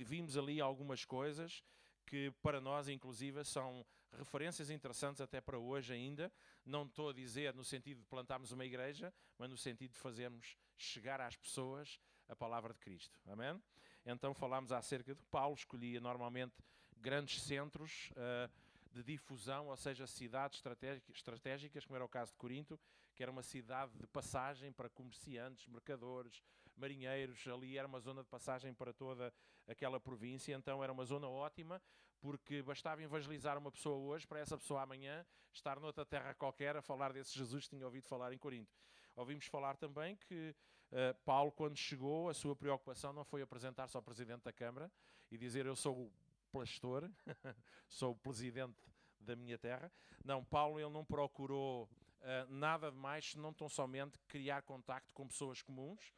vimos ali algumas coisas que para nós, inclusive, são referências interessantes até para hoje ainda. Não estou a dizer no sentido de plantarmos uma igreja, mas no sentido de fazermos chegar às pessoas a palavra de Cristo. Amém? Então falámos acerca de Paulo, escolhia normalmente grandes centros de difusão, ou seja, cidades estratégicas, como era o caso de Corinto, que era uma cidade de passagem para comerciantes, mercadores, marinheiros. Ali era uma zona de passagem para toda aquela província, então era uma zona ótima, porque bastava evangelizar uma pessoa hoje para essa pessoa amanhã estar noutra terra qualquer a falar desse Jesus que tinha ouvido falar em Corinto. Ouvimos falar também que Paulo, quando chegou, a sua preocupação não foi apresentar-se ao Presidente da Câmara e dizer eu sou o pastor, sou o presidente da minha terra. Não, Paulo ele não procurou nada de mais, senão tão somente criar contacto com pessoas comuns,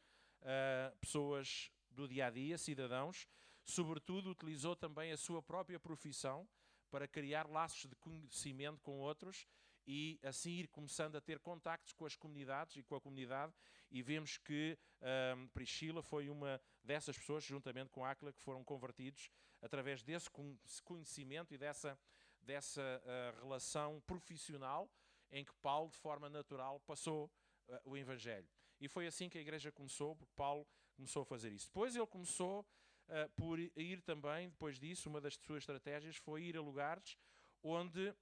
pessoas do dia-a-dia, cidadãos. Sobretudo utilizou também a sua própria profissão para criar laços de conhecimento com outros e assim ir começando a ter contactos com as comunidades e com a comunidade, e vemos que Priscila foi uma dessas pessoas, juntamente com Áquila, que foram convertidos através desse conhecimento e dessa relação profissional em que Paulo, de forma natural, passou o Evangelho. E foi assim que a igreja começou, porque Paulo começou a fazer isso. Depois ele começou por ir também, depois disso, uma das suas estratégias foi ir a lugares onde,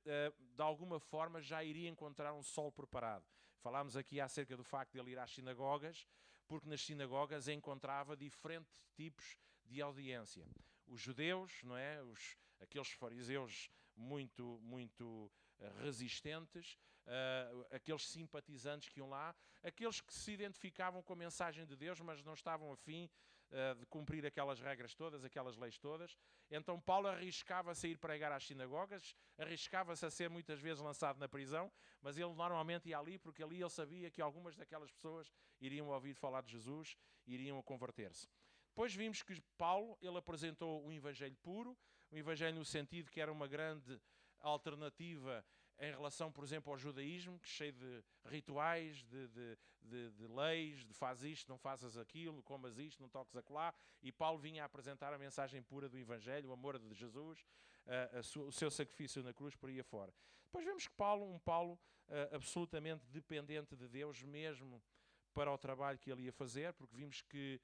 de alguma forma, já iria encontrar um solo preparado. Falámos aqui acerca do facto de ele ir às sinagogas, porque nas sinagogas encontrava diferentes tipos de audiência. Os judeus, não é? Aqueles fariseus muito resistentes, aqueles simpatizantes que iam lá, aqueles que se identificavam com a mensagem de Deus, mas não estavam afim de cumprir aquelas regras todas, aquelas leis todas. Então Paulo arriscava-se a ir pregar às sinagogas, arriscava-se a ser muitas vezes lançado na prisão, mas ele normalmente ia ali porque ali ele sabia que algumas daquelas pessoas iriam ouvir falar de Jesus, iriam a converter-se. Depois vimos que Paulo, ele apresentou um evangelho puro, um evangelho no sentido que era uma grande alternativa em relação, por exemplo, ao judaísmo, que cheio de rituais, de leis, de faz isto, não fazes aquilo, comas isto, não toques acolá, e Paulo vinha a apresentar a mensagem pura do evangelho, o amor de Jesus, o seu sacrifício na cruz, por aí afora. Depois vemos que um Paulo absolutamente dependente de Deus, mesmo para o trabalho que ele ia fazer, porque vimos que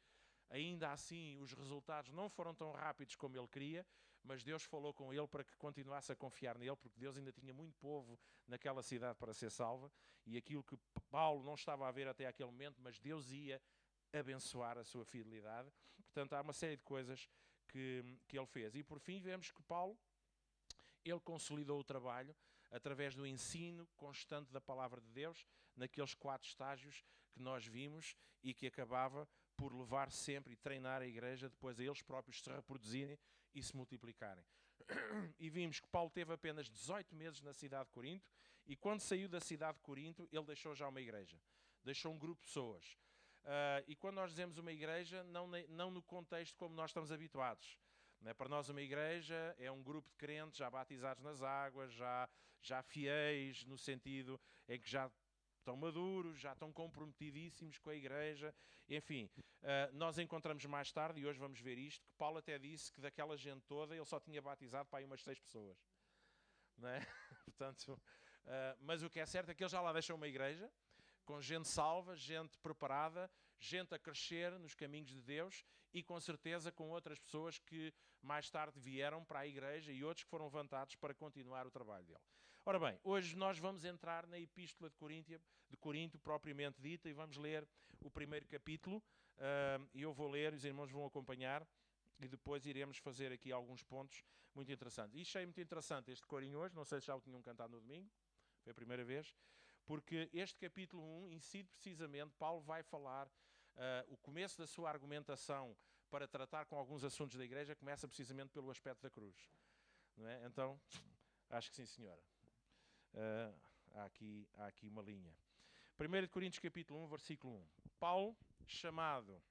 ainda assim os resultados não foram tão rápidos como ele queria, mas Deus falou com ele para que continuasse a confiar nele, porque Deus ainda tinha muito povo naquela cidade para ser salva, e aquilo que Paulo não estava a ver até aquele momento, mas Deus ia abençoar a sua fidelidade. Portanto, há uma série de coisas que ele fez. E por fim vemos que Paulo, ele consolidou o trabalho através do ensino constante da palavra de Deus, naqueles 4 estágios que nós vimos e que acabava por levar sempre e treinar a igreja depois a eles próprios se reproduzirem e se multiplicarem. E vimos que Paulo teve apenas 18 meses na cidade de Corinto e quando saiu da cidade de Corinto ele deixou já uma igreja, deixou um grupo de pessoas. E quando nós dizemos uma igreja, não no contexto como nós estamos habituados. Para nós uma igreja é um grupo de crentes já batizados nas águas, já fiéis, no sentido em que já estão maduros, já estão comprometidíssimos com a igreja. Enfim, nós encontramos mais tarde, e hoje vamos ver isto, que Paulo até disse que daquela gente toda ele só tinha batizado para aí umas 6 pessoas. Não é? Portanto, mas o que é certo é que ele já lá deixou uma igreja, com gente salva, gente preparada, gente a crescer nos caminhos de Deus e com certeza com outras pessoas que mais tarde vieram para a igreja e outros que foram levantados para continuar o trabalho dele. Ora bem, hoje nós vamos entrar na Epístola de Corinto propriamente dita e vamos ler o primeiro capítulo e eu vou ler, os irmãos vão acompanhar e depois iremos fazer aqui alguns pontos muito interessantes. E achei muito interessante este corinho hoje, não sei se já o tinham cantado no domingo, foi a primeira vez, porque este capítulo 1 incide precisamente, Paulo vai falar, o começo da sua argumentação para tratar com alguns assuntos da igreja começa precisamente pelo aspecto da cruz. Não é? Então, acho que sim, senhora. Há aqui uma linha. 1 Coríntios capítulo 1, versículo 1. Paulo, chamado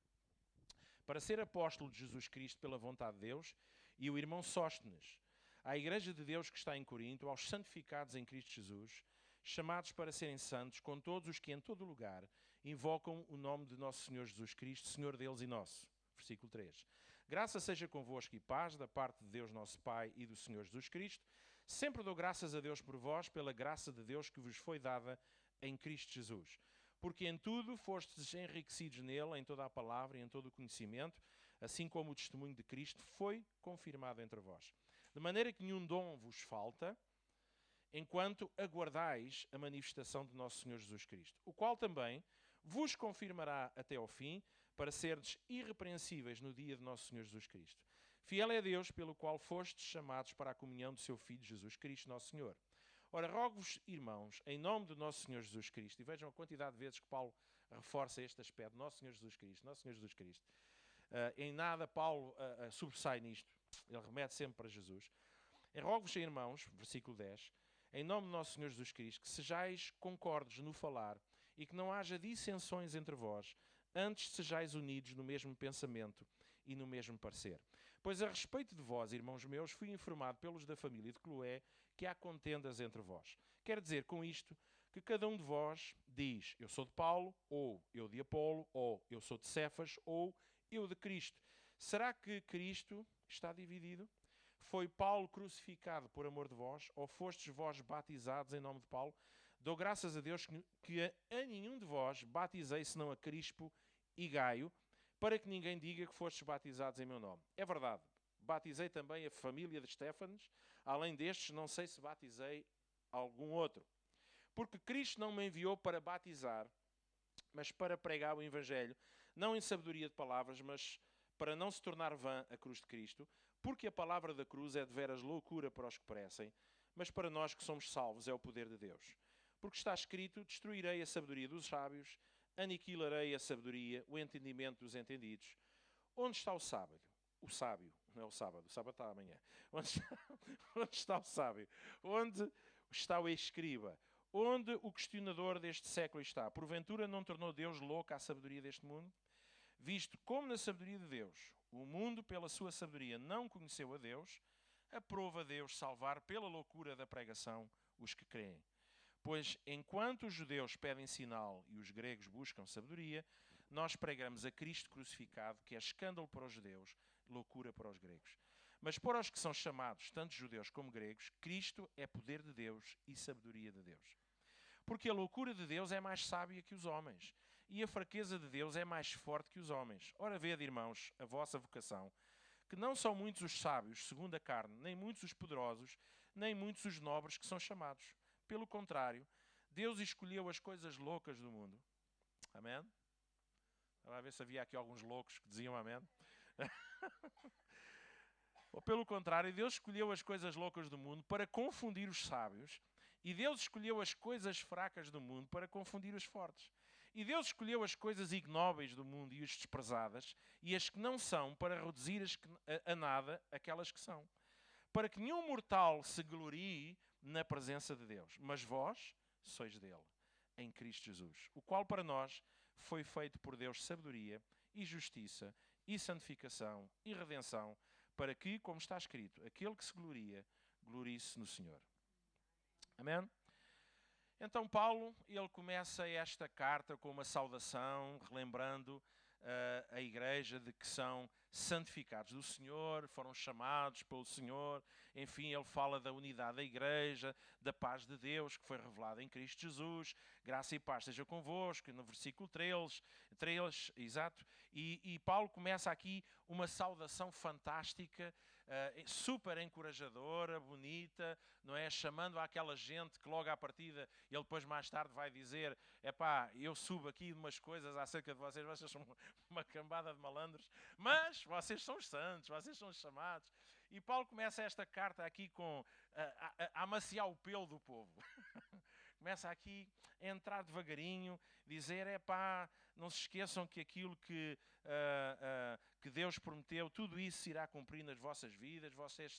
para ser apóstolo de Jesus Cristo pela vontade de Deus, e o irmão Sóstenes, à igreja de Deus que está em Corinto, aos santificados em Cristo Jesus, chamados para serem santos, com todos os que em todo lugar invocam o nome de nosso Senhor Jesus Cristo, Senhor deles e nosso. Versículo 3. Graça seja convosco e paz da parte de Deus nosso Pai e do Senhor Jesus Cristo. Sempre dou graças a Deus por vós, pela graça de Deus que vos foi dada em Cristo Jesus. Porque em tudo fostes enriquecidos nele, em toda a palavra e em todo o conhecimento, assim como o testemunho de Cristo foi confirmado entre vós. De maneira que nenhum dom vos falta, enquanto aguardais a manifestação de nosso Senhor Jesus Cristo, o qual também vos confirmará até ao fim, para serdes irrepreensíveis no dia de nosso Senhor Jesus Cristo. Fiel é Deus, pelo qual fostes chamados para a comunhão do seu Filho Jesus Cristo, nosso Senhor. Ora, rogo-vos, irmãos, em nome do nosso Senhor Jesus Cristo, e vejam a quantidade de vezes que Paulo reforça este aspecto, nosso Senhor Jesus Cristo, nosso Senhor Jesus Cristo. Em nada Paulo sobressai nisto, ele remete sempre para Jesus. Rogo-vos, irmãos, versículo 10, em nome do nosso Senhor Jesus Cristo, que sejais concordes no falar e que não haja dissensões entre vós, antes sejais unidos no mesmo pensamento e no mesmo parecer. Pois a respeito de vós, irmãos meus, fui informado pelos da família de Cloé que há contendas entre vós. Quer dizer com isto que cada um de vós diz, eu sou de Paulo, ou eu de Apolo, ou eu sou de Cefas, ou eu de Cristo. Será que Cristo está dividido? Foi Paulo crucificado por amor de vós, ou fostes vós batizados em nome de Paulo? Dou graças a Deus que a nenhum de vós batizei, senão a Crispo e Gaio, para que ninguém diga que fostes batizados em meu nome. É verdade, batizei também a família de Estéfanes, além destes, não sei se batizei algum outro. Porque Cristo não me enviou para batizar, mas para pregar o Evangelho, não em sabedoria de palavras, mas para não se tornar vã a cruz de Cristo, porque a palavra da cruz é de veras loucura para os que perecem, mas para nós que somos salvos é o poder de Deus. Porque está escrito, destruirei a sabedoria dos sábios, aniquilarei a sabedoria, o entendimento dos entendidos. Onde está o sábio? O sábio, não é o sábado está amanhã. Onde está o sábio? Onde está o escriba? Onde o questionador deste século está? Porventura não tornou Deus louca a sabedoria deste mundo? Visto como na sabedoria de Deus, o mundo pela sua sabedoria não conheceu a Deus, aprova Deus salvar pela loucura da pregação os que creem. Pois, enquanto os judeus pedem sinal e os gregos buscam sabedoria, nós pregamos a Cristo crucificado, que é escândalo para os judeus, loucura para os gregos. Mas para os que são chamados, tanto judeus como gregos, Cristo é poder de Deus e sabedoria de Deus. Porque a loucura de Deus é mais sábia que os homens, e a fraqueza de Deus é mais forte que os homens. Ora, vede, irmãos, a vossa vocação, que não são muitos os sábios, segundo a carne, nem muitos os poderosos, nem muitos os nobres que são chamados. Pelo contrário, Deus escolheu as coisas loucas do mundo. Amém? Estava a ver se havia aqui alguns loucos que diziam amém. Ou pelo contrário, Deus escolheu as coisas loucas do mundo para confundir os sábios. E Deus escolheu as coisas fracas do mundo para confundir os fortes. E Deus escolheu as coisas ignóbeis do mundo e as desprezadas, e as que não são, para reduzir a nada aquelas que são. Para que nenhum mortal se glorie na presença de Deus. Mas vós sois dele, em Cristo Jesus, o qual para nós foi feito por Deus sabedoria e justiça e santificação e redenção, para que, como está escrito, aquele que se gloria, glorie-se no Senhor. Amém? Então Paulo, ele começa esta carta com uma saudação, relembrando a igreja de que são santificados do Senhor, foram chamados pelo Senhor. Enfim, ele fala da unidade da igreja, da paz de Deus que foi revelada em Cristo Jesus. Graça e paz seja convosco, no versículo 3, exato. E Paulo começa aqui uma saudação fantástica, super encorajadora, bonita, não é? Chamando àquela gente que logo à partida, ele depois mais tarde vai dizer, epá, eu subo aqui umas coisas acerca de vocês, vocês são uma cambada de malandros, mas vocês são os santos, vocês são os chamados. E Paulo começa esta carta aqui com a amaciar o pelo do povo. Começa aqui a entrar devagarinho, dizer, epá, não se esqueçam que aquilo que Deus prometeu, tudo isso se irá cumprir nas vossas vidas. Vocês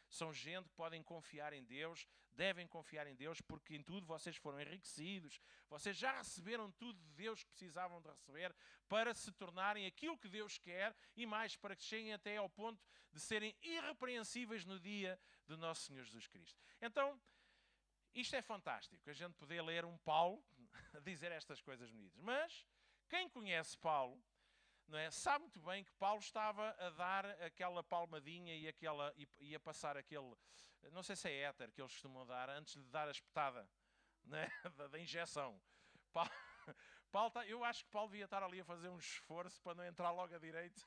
são gente que podem confiar em Deus, devem confiar em Deus, porque em tudo vocês foram enriquecidos. Vocês já receberam tudo de Deus que precisavam de receber para se tornarem aquilo que Deus quer e mais, para que cheguem até ao ponto de serem irrepreensíveis no dia do nosso Senhor Jesus Cristo. Então, isto é fantástico, a gente poder ler um Paulo a dizer estas coisas bonitas. Mas, quem conhece Paulo, não é? Sabe muito bem que Paulo estava a dar aquela palmadinha e a passar aquele, não sei se é éter que eles costumam dar, antes de dar a espetada, não é? da injeção. Eu acho que Paulo devia estar ali a fazer um esforço para não entrar logo a direito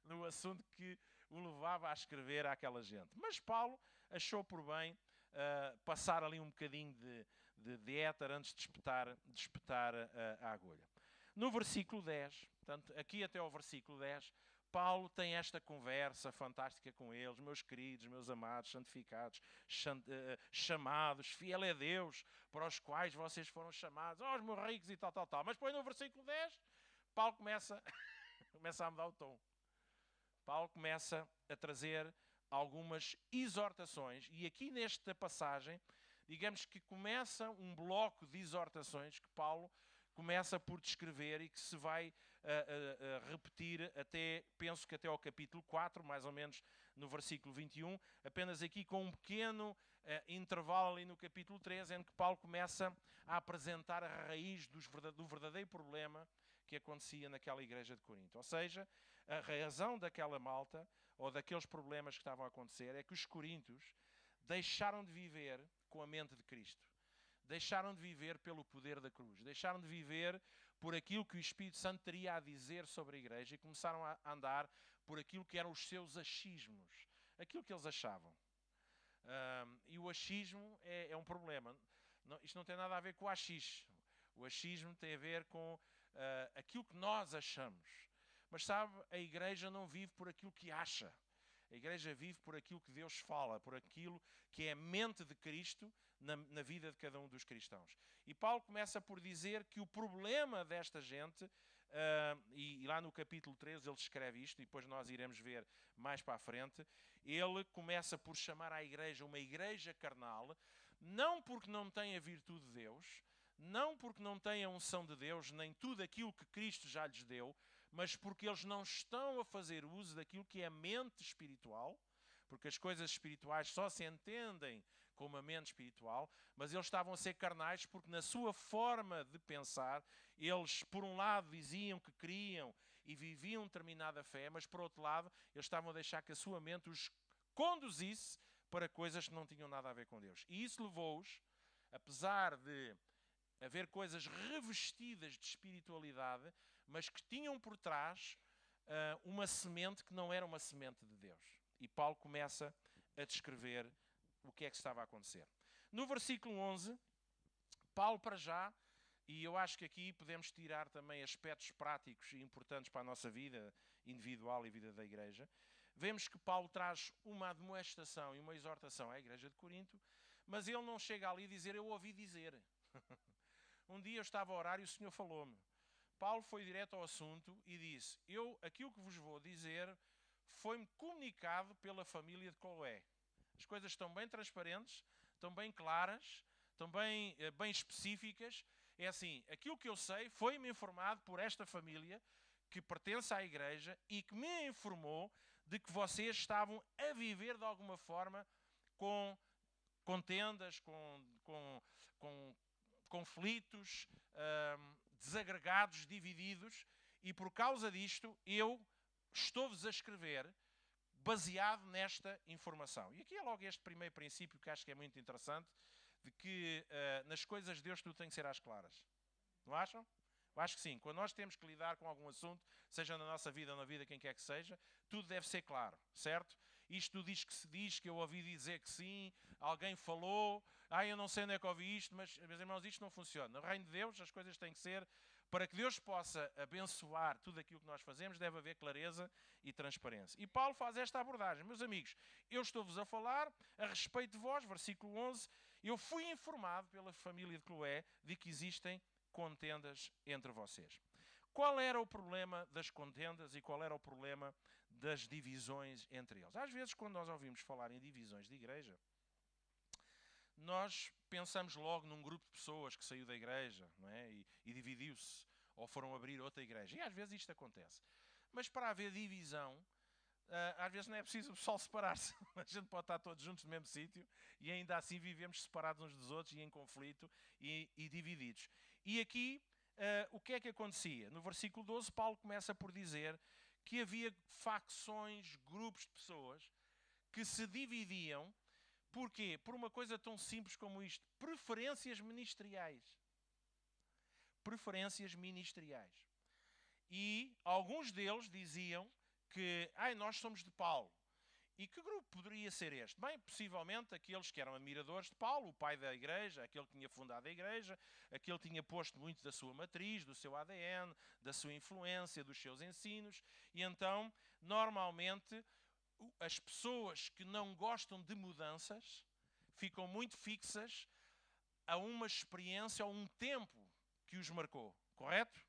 no assunto que o levava a escrever àquela gente. Mas Paulo achou por bem passar ali um bocadinho de éter antes de espetar a agulha. No versículo 10, portanto, aqui até ao versículo 10, Paulo tem esta conversa fantástica com eles, meus queridos, meus amados, santificados, chamados, fiel é Deus, para os quais vocês foram chamados, os meus ricos e tal. Mas depois no versículo 10, Paulo começa a mudar o tom. Paulo começa a trazer algumas exortações, e aqui nesta passagem, digamos que começa um bloco de exortações que Paulo começa por descrever e que se vai repetir penso que até ao capítulo 4, mais ou menos no versículo 21, apenas aqui com um pequeno intervalo ali no capítulo 3, em que Paulo começa a apresentar a raiz do verdadeiro problema que acontecia naquela igreja de Corinto. Ou seja, a razão daquela malta, ou daqueles problemas que estavam a acontecer, é que os coríntios deixaram de viver com a mente de Cristo. Deixaram de viver pelo poder da cruz. Deixaram de viver por aquilo que o Espírito Santo teria a dizer sobre a igreja e começaram a andar por aquilo que eram os seus achismos. Aquilo que eles achavam. E o achismo é um problema. Isto não tem nada a ver com o achismo. O achismo tem a ver com aquilo que nós achamos. Mas sabe, a igreja não vive por aquilo que acha. A igreja vive por aquilo que Deus fala, por aquilo que é a mente de Cristo na vida de cada um dos cristãos. E Paulo começa por dizer que o problema desta gente, e lá no capítulo 13 ele escreve isto, e depois nós iremos ver mais para a frente, ele começa por chamar a igreja uma igreja carnal, não porque não tem a virtude de Deus, não porque não tem a unção de Deus, nem tudo aquilo que Cristo já lhes deu, mas porque eles não estão a fazer uso daquilo que é a mente espiritual, porque as coisas espirituais só se entendem como a mente espiritual, mas eles estavam a ser carnais porque na sua forma de pensar, eles por um lado diziam que queriam e viviam determinada fé, mas por outro lado eles estavam a deixar que a sua mente os conduzisse para coisas que não tinham nada a ver com Deus. E isso levou-os, apesar de haver coisas revestidas de espiritualidade, mas que tinham por trás uma semente que não era uma semente de Deus. E Paulo começa a descrever o que é que estava a acontecer. No versículo 11, Paulo para já, e eu acho que aqui podemos tirar também aspectos práticos e importantes para a nossa vida individual e vida da igreja, vemos que Paulo traz uma admoestação e uma exortação à igreja de Corinto, mas ele não chega ali a dizer, eu ouvi dizer. Um dia eu estava a orar e o Senhor falou-me. Paulo foi direto ao assunto e disse, aquilo que vos vou dizer foi-me comunicado pela família de Cloé. As coisas estão bem transparentes, estão bem claras, estão bem específicas. É assim, aquilo que eu sei foi-me informado por esta família que pertence à igreja e que me informou de que vocês estavam a viver de alguma forma com contendas, com conflitos, desagregados, divididos, e por causa disto eu estou-vos a escrever baseado nesta informação. E aqui é logo este primeiro princípio que acho que é muito interessante, de que nas coisas de Deus tudo tem que ser às claras. Não acham? Eu acho que sim. Quando nós temos que lidar com algum assunto, seja na nossa vida ou na vida de quem quer que seja, tudo deve ser claro, certo? Isto diz que se diz, que eu ouvi dizer que sim, alguém falou, eu não sei onde é que ouvi isto, mas, meus irmãos, isto não funciona. No reino de Deus as coisas têm que ser, para que Deus possa abençoar tudo aquilo que nós fazemos, deve haver clareza e transparência. E Paulo faz esta abordagem. Meus amigos, eu estou-vos a falar a respeito de vós, versículo 11, eu fui informado pela família de Cloé de que existem contendas entre vocês. Qual era o problema das contendas e qual era o problema das divisões entre eles? Às vezes, quando nós ouvimos falar em divisões de igreja, nós pensamos logo num grupo de pessoas que saiu da igreja, não é? e dividiu-se, ou foram abrir outra igreja. E às vezes isto acontece. Mas para haver divisão, às vezes não é preciso o pessoal separar-se. A gente pode estar todos juntos no mesmo sítio e ainda assim vivemos separados uns dos outros e em conflito e divididos. E aqui o que é que acontecia? No versículo 12, Paulo começa por dizer que havia facções, grupos de pessoas que se dividiam. Porquê? Por uma coisa tão simples como isto. Preferências ministeriais. Preferências ministeriais. E alguns deles diziam que nós somos de Paulo. E que grupo poderia ser este? Bem, possivelmente aqueles que eram admiradores de Paulo, o pai da igreja, aquele que tinha fundado a igreja, aquele que tinha posto muito da sua matriz, do seu ADN, da sua influência, dos seus ensinos. E então, normalmente, as pessoas que não gostam de mudanças ficam muito fixas a uma experiência ou um tempo que os marcou, correto?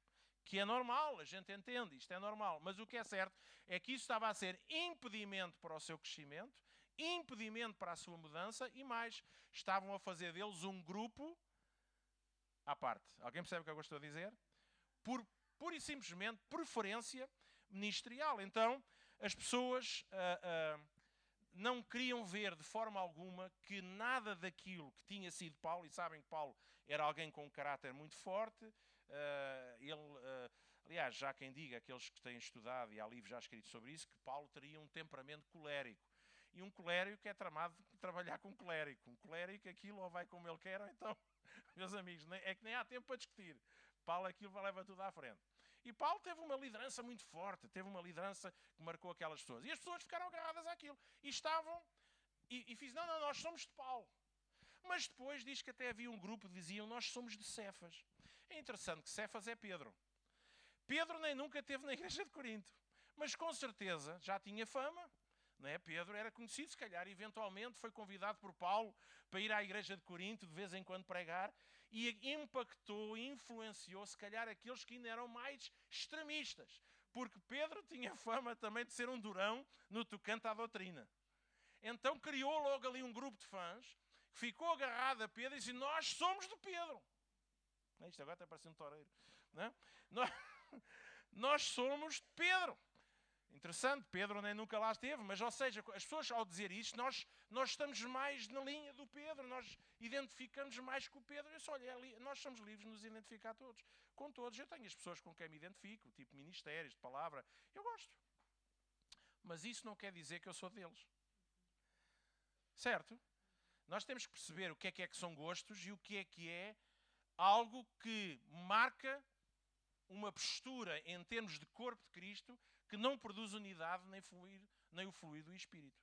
Que é normal, a gente entende, isto é normal. Mas o que é certo é que isso estava a ser impedimento para o seu crescimento, impedimento para a sua mudança e mais, estavam a fazer deles um grupo à parte. Alguém percebe o que eu estou a dizer? Pura e simplesmente preferência ministerial. Então, as pessoas não queriam ver de forma alguma que nada daquilo que tinha sido Paulo, e sabem que Paulo era alguém com um caráter muito forte. Aliás, já quem diga, aqueles que têm estudado, e há livros já escritos sobre isso, que Paulo teria um temperamento colérico. E um colérico é tramado de trabalhar com um colérico. Um colérico, aquilo ou vai como ele quer, ou então, meus amigos, é que nem há tempo para discutir. Paulo aquilo leva tudo à frente. E Paulo teve uma liderança muito forte, teve uma liderança que marcou aquelas pessoas. E as pessoas ficaram agarradas àquilo. E estavam, e fizeram, não, nós somos de Paulo. Mas depois diz que até havia um grupo que diziam, nós somos de Cefas. É interessante que Cefas é Pedro. Pedro nem nunca esteve na igreja de Corinto. Mas com certeza já tinha fama. Não é? Pedro era conhecido, se calhar, eventualmente foi convidado por Paulo para ir à igreja de Corinto de vez em quando pregar. E impactou, influenciou, se calhar, aqueles que ainda eram mais extremistas. Porque Pedro tinha fama também de ser um durão no tocante à doutrina. Então criou logo ali um grupo de fãs que ficou agarrado a Pedro e disse, nós somos de Pedro. Isto agora até parece um toureiro. Não é? Nós somos de Pedro. Interessante, Pedro nem nunca lá esteve, mas, ou seja, as pessoas ao dizer isto, nós estamos mais na linha do Pedro, nós identificamos mais com o Pedro. Eu disse, olha, nós somos livres de nos identificar todos. Com todos, eu tenho as pessoas com quem me identifico, tipo ministérios, de palavra, eu gosto. Mas isso não quer dizer que eu sou deles. Certo? Nós temos que perceber o que é que são gostos e o que é algo que marca uma postura em termos de corpo de Cristo que não produz unidade nem o fluir do Espírito.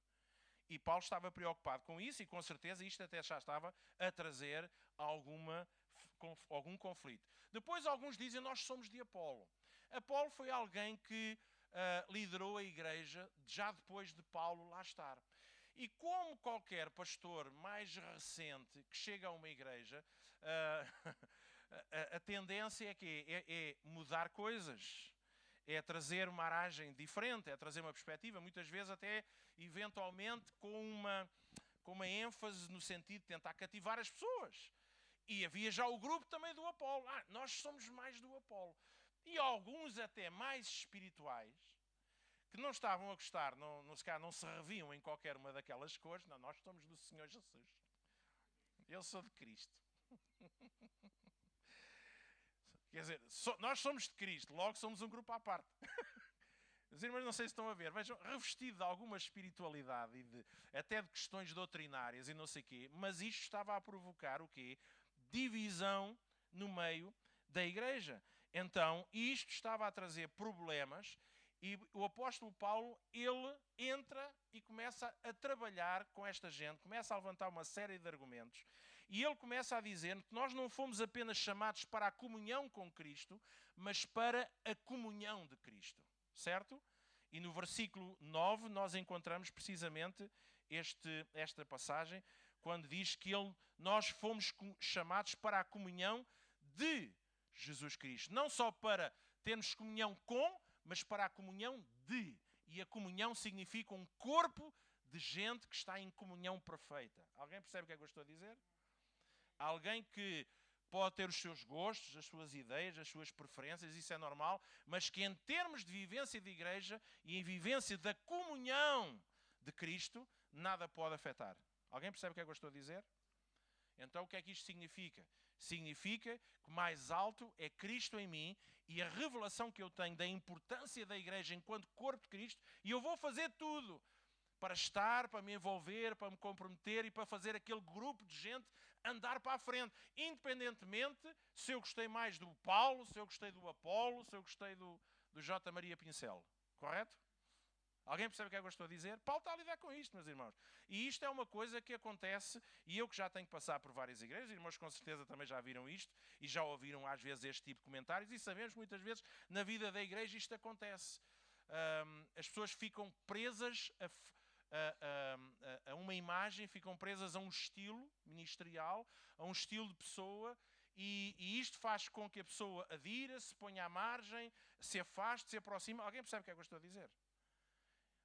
E Paulo estava preocupado com isso e com certeza isto até já estava a trazer algum conflito. Depois alguns dizem nós somos de Apolo. Apolo foi alguém que liderou a igreja já depois de Paulo lá estar. E como qualquer pastor mais recente que chega a uma igreja, a tendência é mudar coisas, é trazer uma aragem diferente, é trazer uma perspectiva, muitas vezes até, eventualmente, com uma ênfase no sentido de tentar cativar as pessoas. E havia já o grupo também do Apolo. Nós somos mais do Apolo. E alguns até mais espirituais, que não estavam a gostar, não se reviam em qualquer uma daquelas cores. Não, nós somos do Senhor Jesus. Eu sou de Cristo. Quer dizer, nós somos de Cristo, logo somos um grupo à parte. Os irmãos não sei se estão a ver, vejam, revestido de alguma espiritualidade e até de questões doutrinárias e não sei o quê, mas isto estava a provocar o quê? Divisão no meio da igreja. Então, isto estava a trazer problemas e o apóstolo Paulo, ele entra e começa a trabalhar com esta gente, começa a levantar uma série de argumentos. E ele começa a dizer que nós não fomos apenas chamados para a comunhão com Cristo, mas para a comunhão de Cristo. Certo? E no versículo 9 nós encontramos precisamente esta passagem, quando diz que nós fomos chamados para a comunhão de Jesus Cristo. Não só para termos comunhão com, mas para a comunhão de. E a comunhão significa um corpo de gente que está em comunhão perfeita. Alguém percebe o que é que eu estou a dizer? Alguém que pode ter os seus gostos, as suas ideias, as suas preferências, isso é normal, mas que em termos de vivência de igreja e em vivência da comunhão de Cristo, nada pode afetar. Alguém percebe o que é que eu estou a dizer? Então o que é que isto significa? Significa que mais alto é Cristo em mim e a revelação que eu tenho da importância da igreja enquanto corpo de Cristo, e eu vou fazer tudo para estar, para me envolver, para me comprometer e para fazer aquele grupo de gente andar para a frente. Independentemente se eu gostei mais do Paulo, se eu gostei do Apolo, se eu gostei do J. Maria Pincel. Correto? Alguém percebe o que é que eu estou a dizer? Paulo está a lidar com isto, meus irmãos. E isto é uma coisa que acontece, e eu que já tenho que passar por várias igrejas, irmãos com certeza também já viram isto, e já ouviram às vezes este tipo de comentários, e sabemos que muitas vezes na vida da igreja isto acontece. As pessoas ficam presas a uma imagem, ficam presas a um estilo ministerial, a um estilo de pessoa, e isto faz com que a pessoa adira, se ponha à margem, se afaste, se aproxime. Alguém percebe o que é que eu estou a dizer?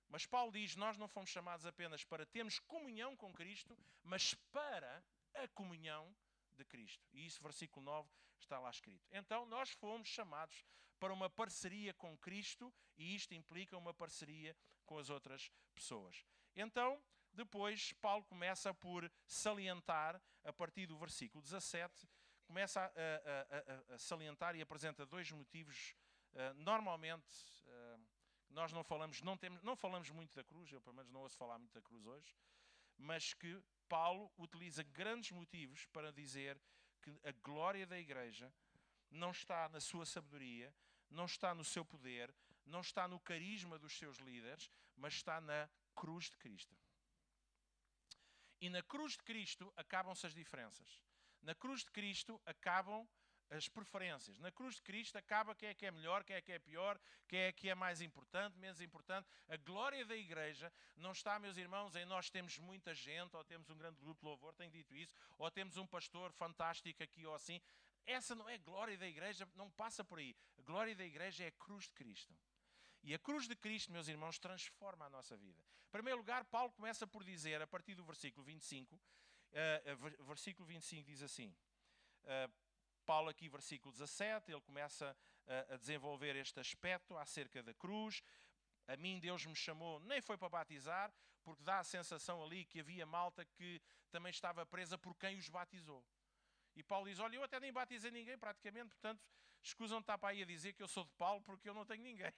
Mas Paulo diz, nós não fomos chamados apenas para termos comunhão com Cristo, mas para a comunhão de Cristo. E isso, versículo 9, está lá escrito. Então, nós fomos chamados para uma parceria com Cristo, e isto implica uma parceria com as outras pessoas. Então, depois, Paulo começa por salientar, a partir do versículo 17, começa a salientar e apresenta dois motivos, normalmente... Nós não falamos muito da cruz, eu pelo menos não ouço falar muito da cruz hoje, mas que Paulo utiliza grandes motivos para dizer que a glória da igreja não está na sua sabedoria, não está no seu poder, não está no carisma dos seus líderes, mas está na cruz de Cristo. E na cruz de Cristo acabam-se as diferenças. Na cruz de Cristo acabam as preferências. Na cruz de Cristo acaba quem é melhor, quem é pior, quem é que é mais importante, menos importante. A glória da igreja não está, meus irmãos, em nós temos muita gente, ou temos um grande grupo de louvor, tenho dito isso, ou temos um pastor fantástico aqui ou assim. Essa não é a glória da igreja, não passa por aí. A glória da igreja é a cruz de Cristo. E a cruz de Cristo, meus irmãos, transforma a nossa vida. Em primeiro lugar, Paulo começa por dizer, a partir do versículo 25, versículo 25 diz assim... Paulo aqui, versículo 17, ele começa a desenvolver este aspecto acerca da cruz. A mim Deus me chamou, nem foi para batizar, porque dá a sensação ali que havia malta que também estava presa por quem os batizou. E Paulo diz, olha, eu até nem batizei ninguém praticamente, portanto, escusam de estar para aí a dizer que eu sou de Paulo porque eu não tenho ninguém.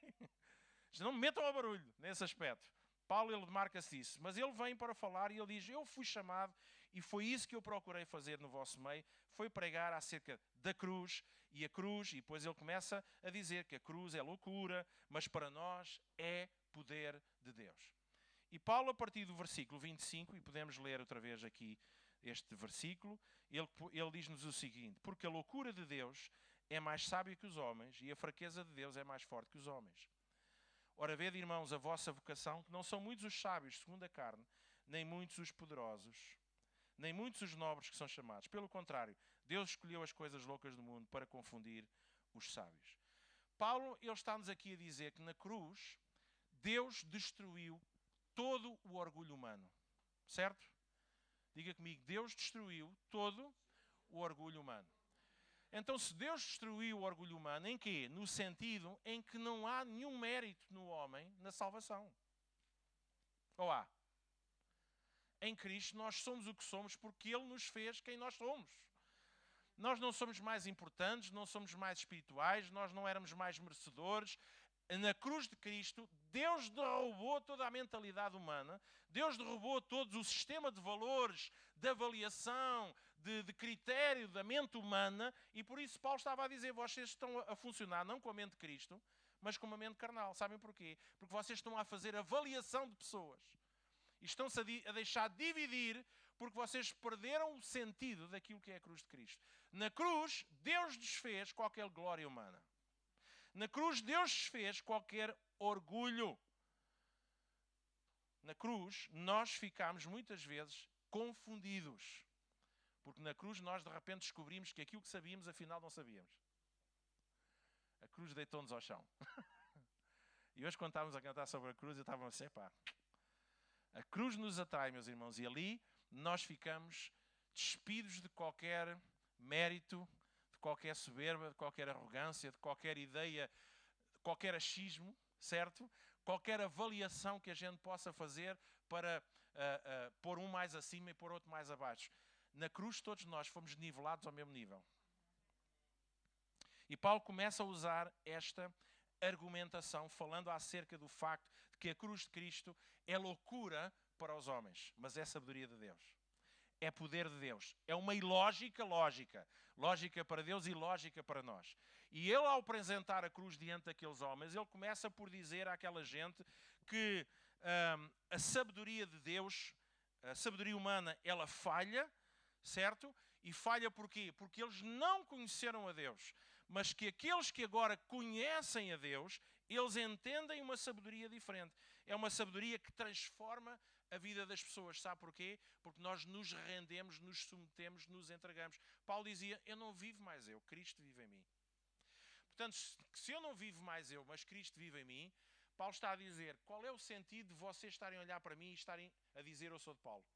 Não me metam ao barulho nesse aspecto. Paulo, ele demarca-se isso, mas ele vem para falar e ele diz, eu fui chamado e foi isso que eu procurei fazer no vosso meio, foi pregar acerca da cruz, e depois ele começa a dizer que a cruz é loucura, mas para nós é poder de Deus. E Paulo, a partir do versículo 25, e podemos ler outra vez aqui este versículo, ele diz-nos o seguinte, porque a loucura de Deus é mais sábia que os homens, e a fraqueza de Deus é mais forte que os homens. Ora, vede, irmãos, a vossa vocação, que não são muitos os sábios segundo a carne, nem muitos os poderosos, nem muitos os nobres que são chamados. Pelo contrário, Deus escolheu as coisas loucas do mundo para confundir os sábios. Paulo, ele está-nos aqui a dizer que na cruz, Deus destruiu todo o orgulho humano. Certo? Diga comigo, Deus destruiu todo o orgulho humano. Então, se Deus destruiu o orgulho humano, em quê? No sentido em que não há nenhum mérito no homem na salvação. Ou há? Em Cristo nós somos o que somos porque Ele nos fez quem nós somos. Nós não somos mais importantes, não somos mais espirituais, nós não éramos mais merecedores. Na cruz de Cristo, Deus derrubou toda a mentalidade humana, Deus derrubou todo o sistema de valores, de avaliação, de critério da mente humana, e por isso Paulo estava a dizer, vocês estão a funcionar não com a mente de Cristo, mas com uma mente carnal. Sabem porquê? Porque vocês estão a fazer avaliação de pessoas. E estão-se a deixar dividir porque vocês perderam o sentido daquilo que é a cruz de Cristo. Na cruz, Deus desfez qualquer glória humana. Na cruz, Deus desfez qualquer orgulho. Na cruz, nós ficamos muitas vezes confundidos. Porque na cruz nós de repente descobrimos que aquilo que sabíamos, afinal não sabíamos. A cruz deitou-nos ao chão. E hoje quando estávamos a cantar sobre a cruz, eu estava assim, pá, a cruz nos atrai, meus irmãos, e ali nós ficamos despidos de qualquer mérito, de qualquer soberba, de qualquer arrogância, de qualquer ideia, de qualquer achismo, certo? Qualquer avaliação que a gente possa fazer para pôr um mais acima e pôr outro mais abaixo. Na cruz todos nós fomos nivelados ao mesmo nível. E Paulo começa a usar esta argumentação, falando acerca do facto de que a cruz de Cristo é loucura para os homens, mas é sabedoria de Deus. É poder de Deus. É uma ilógica lógica. Lógica para Deus e lógica para nós. E ele, ao apresentar a cruz diante daqueles homens, ele começa por dizer àquela gente que a sabedoria de Deus, a sabedoria humana, ela falha, certo? E falha porquê? Porque eles não conheceram a Deus. Mas que aqueles que agora conhecem a Deus, eles entendem uma sabedoria diferente. É uma sabedoria que transforma a vida das pessoas. Sabe porquê? Porque nós nos rendemos, nos submetemos, nos entregamos. Paulo dizia, eu não vivo mais eu, Cristo vive em mim. Portanto, se eu não vivo mais eu, mas Cristo vive em mim, Paulo está a dizer, qual é o sentido de vocês estarem a olhar para mim e estarem a dizer eu sou de Paulo?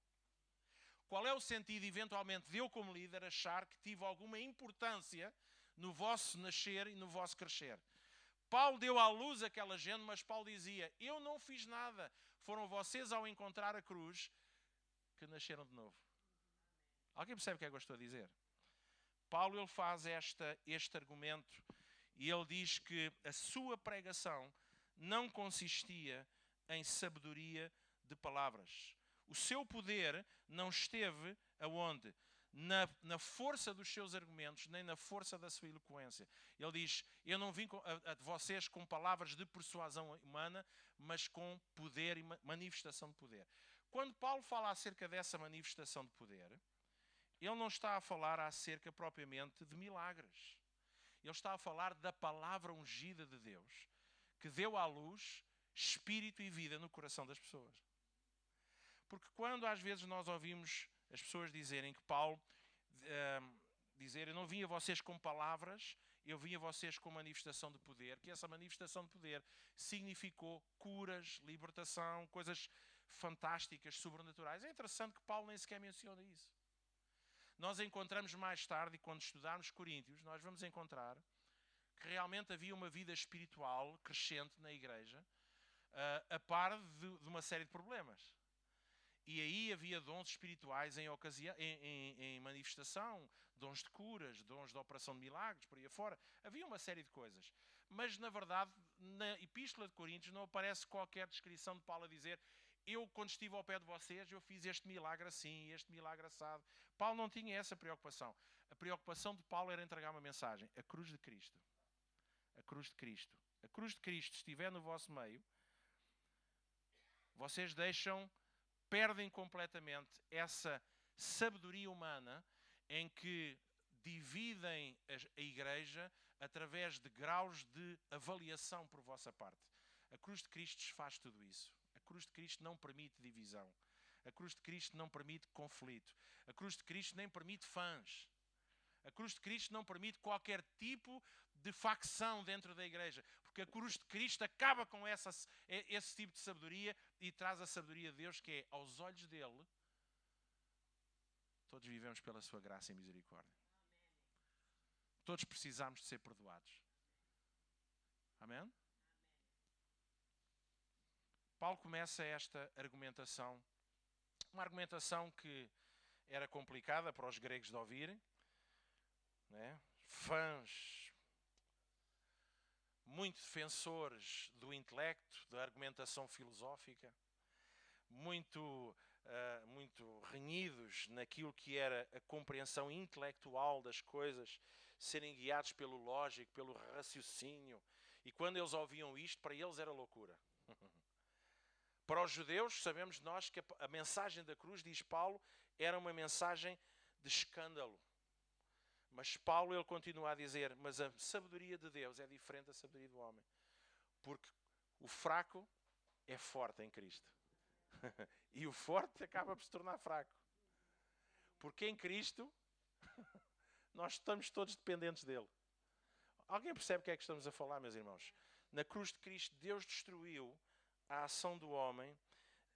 Qual é o sentido, eventualmente, de eu como líder achar que tive alguma importância no vosso nascer e no vosso crescer? Paulo deu à luz aquela gente, mas Paulo dizia, eu não fiz nada. Foram vocês, ao encontrar a cruz, que nasceram de novo. Alguém percebe o que é que eu estou a dizer? Paulo ele faz este argumento e ele diz que a sua pregação não consistia em sabedoria de palavras. O seu poder não esteve aonde? Na força dos seus argumentos, nem na força da sua eloquência. Ele diz, eu não vim a vocês com palavras de persuasão humana, mas com poder e manifestação de poder. Quando Paulo fala acerca dessa manifestação de poder, ele não está a falar acerca propriamente de milagres. Ele está a falar da palavra ungida de Deus, que deu à luz espírito e vida no coração das pessoas. Porque quando às vezes nós ouvimos as pessoas dizerem que Paulo dizer, eu não vim a vocês com palavras, eu vim a vocês com manifestação de poder, que essa manifestação de poder significou curas, libertação, coisas fantásticas, sobrenaturais. É interessante que Paulo nem sequer menciona isso. Nós encontramos mais tarde, quando estudarmos Coríntios, nós vamos encontrar que realmente havia uma vida espiritual crescente na igreja, a par de uma série de problemas. E aí havia dons espirituais em manifestação, dons de curas, dons de operação de milagres, por aí afora. Havia uma série de coisas. Mas, na verdade, na Epístola de Coríntios não aparece qualquer descrição de Paulo a dizer eu, quando estive ao pé de vocês, eu fiz este milagre assim, este milagre assado. Paulo não tinha essa preocupação. A preocupação de Paulo era entregar uma mensagem. A cruz de Cristo. A cruz de Cristo. A cruz de Cristo estiver no vosso meio, vocês perdem completamente essa sabedoria humana em que dividem a igreja através de graus de avaliação por vossa parte. A cruz de Cristo desfaz tudo isso. A cruz de Cristo não permite divisão. A cruz de Cristo não permite conflito. A cruz de Cristo nem permite fãs. A cruz de Cristo não permite qualquer tipo de facção dentro da igreja. Porque a cruz de Cristo acaba com esse tipo de sabedoria e traz a sabedoria de Deus, que é, aos olhos dele, todos vivemos pela sua graça e misericórdia. Todos precisamos de ser perdoados. Amém? Paulo começa esta argumentação, uma argumentação que era complicada para os gregos de ouvirem, né? Fãs, muito defensores do intelecto, da argumentação filosófica, muito renhidos naquilo que era a compreensão intelectual das coisas, serem guiados pelo lógico, pelo raciocínio. E quando eles ouviam isto, para eles era loucura. Para os judeus, sabemos nós que a mensagem da cruz, diz Paulo, era uma mensagem de escândalo. Mas Paulo ele continua a dizer, mas a sabedoria de Deus é diferente da sabedoria do homem. Porque o fraco é forte em Cristo. E o forte acaba por se tornar fraco. Porque em Cristo nós estamos todos dependentes dele. Alguém percebe o que é que estamos a falar, meus irmãos? Na cruz de Cristo, Deus destruiu a ação do homem,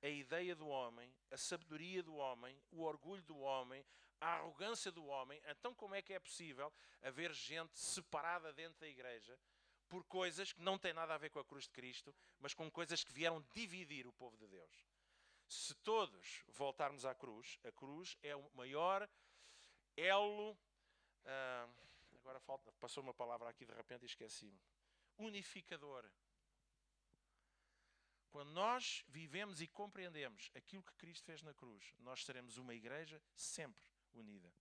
a ideia do homem, a sabedoria do homem, o orgulho do homem, a arrogância do homem. Então como é que é possível haver gente separada dentro da igreja por coisas que não têm nada a ver com a cruz de Cristo, mas com coisas que vieram dividir o povo de Deus? Se todos voltarmos à cruz, a cruz é o maior elo, agora passou uma palavra aqui de repente e esqueci-me, unificador. Quando nós vivemos e compreendemos aquilo que Cristo fez na cruz, nós seremos uma igreja sempre unida.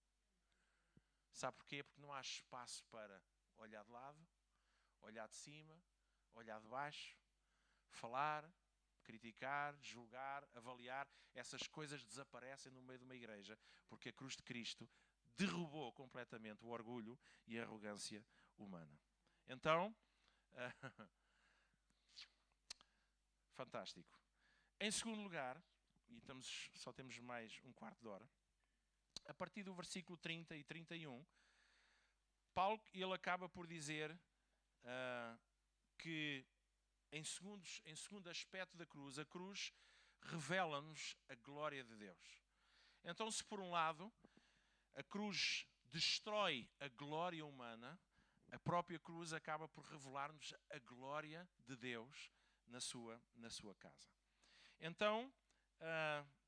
Sabe porquê? Porque não há espaço para olhar de lado, olhar de cima, olhar de baixo, falar, criticar, julgar, avaliar. Essas coisas desaparecem no meio de uma igreja, porque a cruz de Cristo derrubou completamente o orgulho e a arrogância humana. Então, fantástico. Em segundo lugar, e só temos mais um quarto de hora, a partir do versículo 30 e 31, Paulo ele acaba por dizer que em segundo aspecto da cruz, a cruz revela-nos a glória de Deus. Então, se por um lado a cruz destrói a glória humana, a própria cruz acaba por revelar-nos a glória de Deus na sua casa. Então,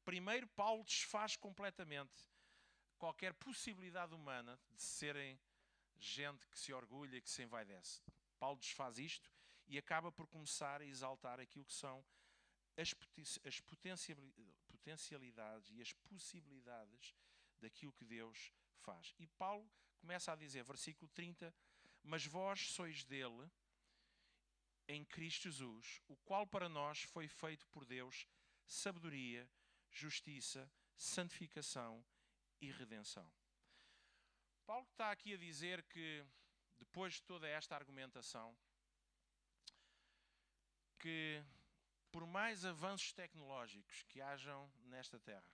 primeiro Paulo desfaz completamente qualquer possibilidade humana de serem gente que se orgulha e que se envaidece. Paulo desfaz isto e acaba por começar a exaltar aquilo que são as potencialidades e as possibilidades daquilo que Deus faz. E Paulo começa a dizer, versículo 30, mas vós sois dele, em Cristo Jesus, o qual para nós foi feito por Deus sabedoria, justiça, santificação e redenção. Paulo está aqui a dizer que, depois de toda esta argumentação, que por mais avanços tecnológicos que hajam nesta terra,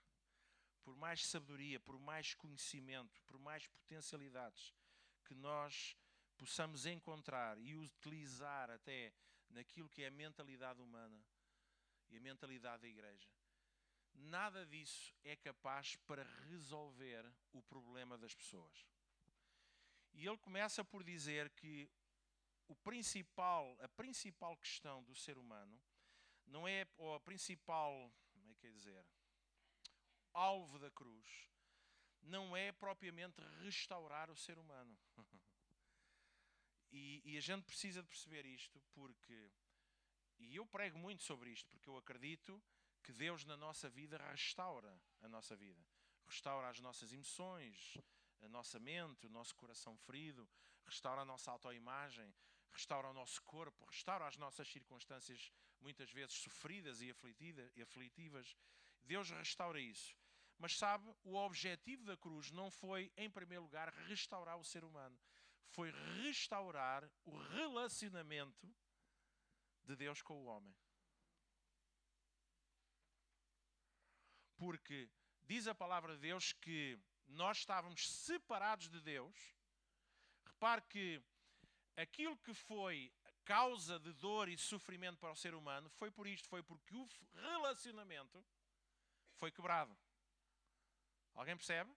por mais sabedoria, por mais conhecimento, por mais potencialidades que nós possamos encontrar e utilizar até naquilo que é a mentalidade humana e a mentalidade da igreja, nada disso é capaz para resolver o problema das pessoas. E ele começa por dizer que a principal questão do ser humano não é, ou a principal, como é que é dizer, alvo da cruz, não é propriamente restaurar o ser humano. E a gente precisa de perceber isto porque, e eu prego muito sobre isto, porque eu acredito que Deus na nossa vida restaura a nossa vida. Restaura as nossas emoções, a nossa mente, o nosso coração ferido, restaura a nossa autoimagem, restaura o nosso corpo, restaura as nossas circunstâncias muitas vezes sofridas e aflitivas. Deus restaura isso. Mas sabe, o objetivo da cruz não foi, em primeiro lugar, restaurar o ser humano. Foi restaurar o relacionamento de Deus com o homem. Porque diz a palavra de Deus que nós estávamos separados de Deus. Repare que aquilo que foi causa de dor e sofrimento para o ser humano foi por isto, foi porque o relacionamento foi quebrado. Alguém percebe?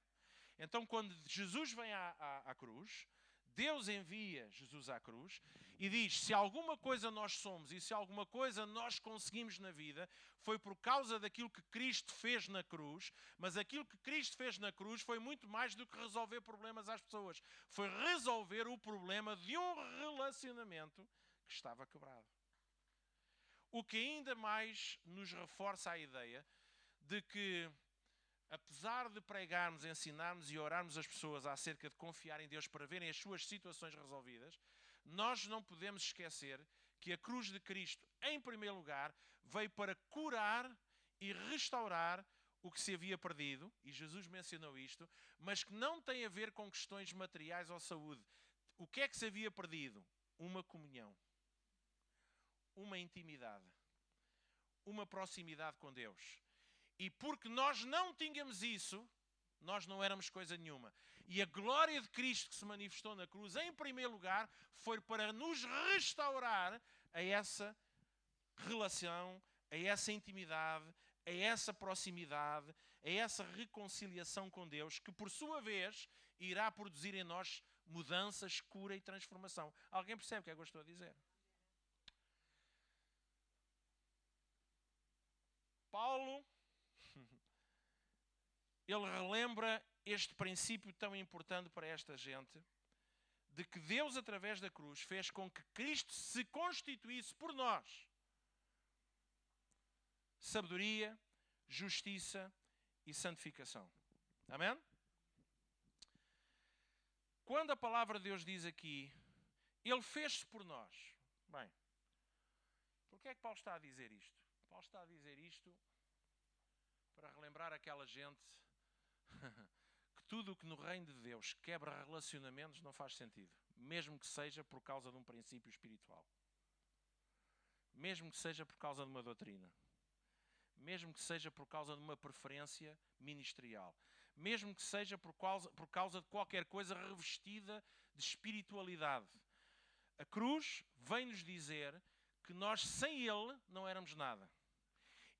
Então, quando Jesus vem à cruz, Deus envia Jesus à cruz e diz, se alguma coisa nós somos e se alguma coisa nós conseguimos na vida, foi por causa daquilo que Cristo fez na cruz, mas aquilo que Cristo fez na cruz foi muito mais do que resolver problemas às pessoas. Foi resolver o problema de um relacionamento que estava quebrado. O que ainda mais nos reforça a ideia de que, apesar de pregarmos, ensinarmos e orarmos as pessoas acerca de confiar em Deus para verem as suas situações resolvidas, nós não podemos esquecer que a cruz de Cristo, em primeiro lugar, veio para curar e restaurar o que se havia perdido, e Jesus mencionou isto, mas que não tem a ver com questões materiais ou saúde. O que é que se havia perdido? Uma comunhão, uma intimidade, uma proximidade com Deus. E porque nós não tínhamos isso, nós não éramos coisa nenhuma. E a glória de Cristo que se manifestou na cruz, em primeiro lugar, foi para nos restaurar a essa relação, a essa intimidade, a essa proximidade, a essa reconciliação com Deus, que por sua vez irá produzir em nós mudanças, cura e transformação. Alguém percebe o que é que eu estou a dizer? Paulo, ele relembra este princípio tão importante para esta gente, de que Deus, através da cruz, fez com que Cristo se constituísse por nós sabedoria, justiça e santificação. Amém? Quando a palavra de Deus diz aqui, Ele fez-se por nós. Bem, porquê é que Paulo está a dizer isto? Paulo está a dizer isto para relembrar aquela gente que tudo o que no reino de Deus quebra relacionamentos não faz sentido. Mesmo que seja por causa de um princípio espiritual. Mesmo que seja por causa de uma doutrina. Mesmo que seja por causa de uma preferência ministerial. Mesmo que seja por causa de qualquer coisa revestida de espiritualidade. A cruz vem-nos dizer que nós sem Ele não éramos nada.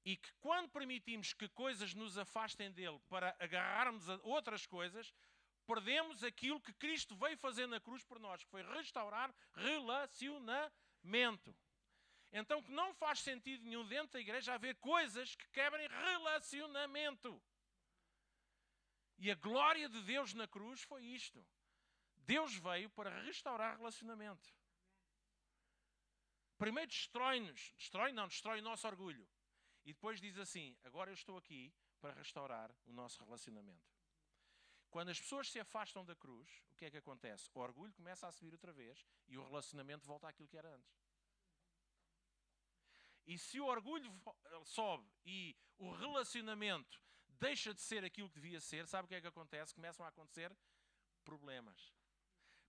E que quando permitimos que coisas nos afastem dele para agarrarmos a outras coisas, perdemos aquilo que Cristo veio fazer na cruz por nós, que foi restaurar relacionamento. Então que não faz sentido nenhum dentro da igreja haver coisas que quebrem relacionamento. E a glória de Deus na cruz foi isto. Deus veio para restaurar relacionamento. Primeiro destrói-nos. Destrói o nosso orgulho. E depois diz assim, agora eu estou aqui para restaurar o nosso relacionamento. Quando as pessoas se afastam da cruz, o que é que acontece? O orgulho começa a subir outra vez e o relacionamento volta àquilo que era antes. E se o orgulho sobe e o relacionamento deixa de ser aquilo que devia ser, sabe o que é que acontece? Começam a acontecer problemas.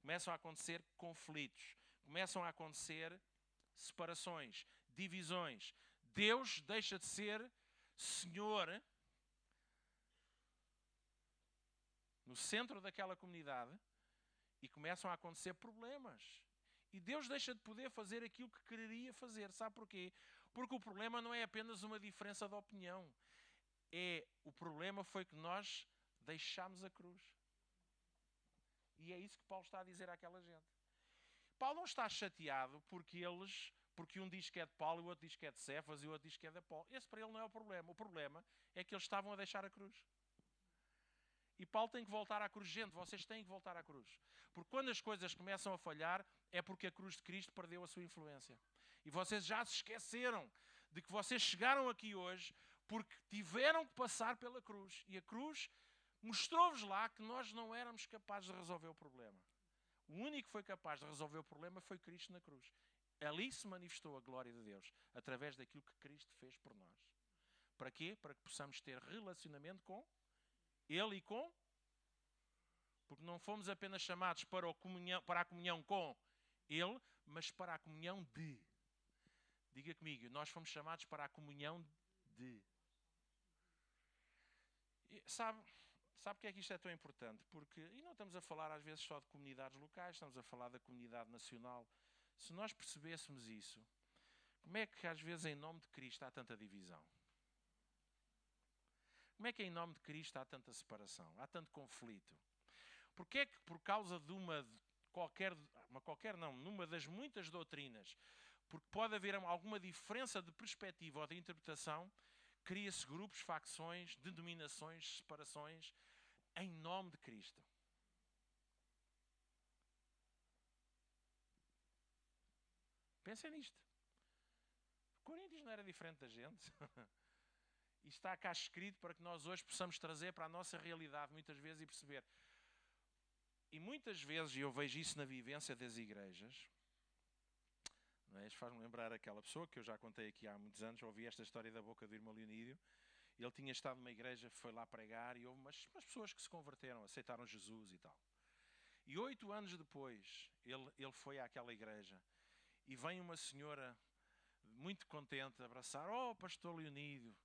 Começam a acontecer conflitos. Começam a acontecer separações, divisões. Deus deixa de ser Senhor no centro daquela comunidade e começam a acontecer problemas. E Deus deixa de poder fazer aquilo que quereria fazer. Sabe porquê? Porque o problema não é apenas uma diferença de opinião. O problema foi que nós deixámos a cruz. E é isso que Paulo está a dizer àquela gente. Paulo não está chateado porque um diz que é de Paulo, e o outro diz que é de Cefas, e o outro diz que é de Apolo. Esse para ele não é o problema. O problema é que eles estavam a deixar a cruz. E Paulo tem que voltar à cruz. Gente, vocês têm que voltar à cruz. Porque quando as coisas começam a falhar, é porque a cruz de Cristo perdeu a sua influência. E vocês já se esqueceram de que vocês chegaram aqui hoje porque tiveram que passar pela cruz. E a cruz mostrou-vos lá que nós não éramos capazes de resolver o problema. O único que foi capaz de resolver o problema foi Cristo na cruz. Ali se manifestou a glória de Deus, através daquilo que Cristo fez por nós. Para quê? Para que possamos ter relacionamento com Ele e com... Porque não fomos apenas chamados para a comunhão com Ele, mas para a comunhão de... Diga comigo, nós fomos chamados para a comunhão de... E sabe porque é que isto é tão importante? E não estamos a falar às vezes só de comunidades locais, estamos a falar da comunidade nacional. Se nós percebêssemos isso, como é que às vezes em nome de Cristo há tanta divisão? Como é que em nome de Cristo há tanta separação? Há tanto conflito? Porque é que por causa de numa das muitas doutrinas, porque pode haver alguma diferença de perspectiva ou de interpretação, cria-se grupos, facções, denominações, separações, em nome de Cristo? Pensem nisto. Coríntios não era diferente da gente. E está cá escrito para que nós hoje possamos trazer para a nossa realidade muitas vezes e perceber. E muitas vezes, e eu vejo isso na vivência das igrejas, não é? Isto faz-me lembrar aquela pessoa que eu já contei aqui há muitos anos, ouvi esta história da boca do irmão Leonídio. Ele tinha estado numa igreja, foi lá pregar e houve umas pessoas que se converteram, aceitaram Jesus e tal. E 8 anos depois, ele foi àquela igreja e vem uma senhora muito contente abraçar. Oh, pastor Leonídio,